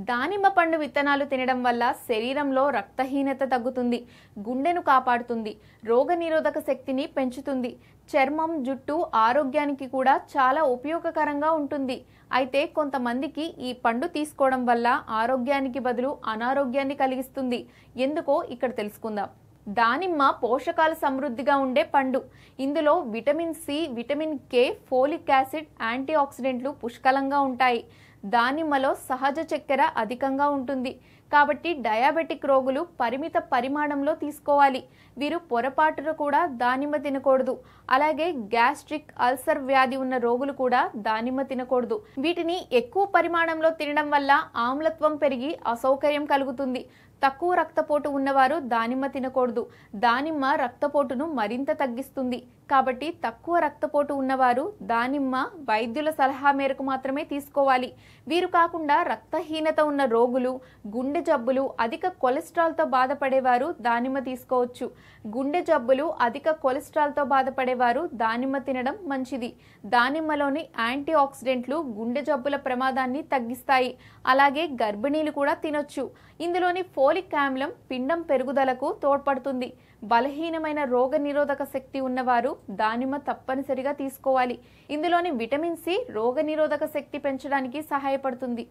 దానిమ్మ పండు విత్తనాలు తినడం వల్ల శరీరంలో రక్తహీనత తగ్గుతుంది, గుండెను కాపాడుతుంది, రోగనిరోధక శక్తిని పెంచుతుంది, చర్మం, జుట్టు ఆరోగ్యానికి కూడా చాలా ఉపయోగకరంగా ఉంటుంది. అయితే కొంతమందికి ఈ పండు తీసుకోవడం వల్ల ఆరోగ్యానికి బదులు అనారోగ్యాన్ని కలిగిస్తుంది. ఎందుకో ఇక్కడ తెలుసుకుందాం. దానిమ్మ పోషకాలు సమృద్ధిగా ఉండే పండు. ఇందులో vitamin C, vitamin K, folic acid, యాంటీ ఆక్సిడెంట్లు పుష్కలంగా ఉంటాయి. దానిమ్మలో సహజ చక్కెర అధికంగా ఉంటుంది కాబట్టి డయాబెటిక్ రోగులు పరిమిత పరిమాణంలో తీసుకోవాలి. వీరు పొరపాటున కూడా దానిమ్మ తినకూడదు. అలాగే గ్యాస్ట్రిక్, అల్సర్ వ్యాధి ఉన్న రోగులు కూడా దానిమ్మ తినకూడదు. వీటిని ఎక్కువ పరిమాణంలో తినడం వల్ల ఆమ్లత్వం పెరిగి అసౌకర్యం కలుగుతుంది. తక్కువ రక్తపోటు ఉన్నవారు దానిమ్మ తినకూడదు. దానిమ్మ రక్తపోటును మరింత తగ్గిస్తుంది కాబట్టి తక్కువ రక్తపోటు ఉన్నవారు దానిమ్మ వైద్యుల సలహా మేరకు మాత్రమే తీసుకోవాలి. వీరు కాకుండా రక్తహీనత ఉన్న రోగులు, గుండె జబ్బులు, అధిక కొలెస్ట్రాల్తో బాధపడేవారు దానిమ్మ తీసుకోవచ్చు. గుండె జబ్బులు, అధిక కొలెస్ట్రాల్తో బాధపడేవారు దానిమ్మ తినడం మంచిది. దానిమ్మలోని యాంటీ ఆక్సిడెంట్లు గుండె జబ్బుల ప్రమాదాన్ని తగ్గిస్తాయి. అలాగే గర్భిణీలు కూడా తినొచ్చు. ఇందులోని ఫోలిక్ ఆమ్లం పిండం పెరుగుదలకు తోడ్పడుతుంది. బలహీనమైన రోగ నిరోధక శక్తి ఉన్నవారు దానిమ్మ తప్పనిసరిగా తీసుకోవాలి. ఇందులోని విటమిన్ సి రోగ నిరోధక శక్తి పెంచడానికి సహాయపడుతుంది.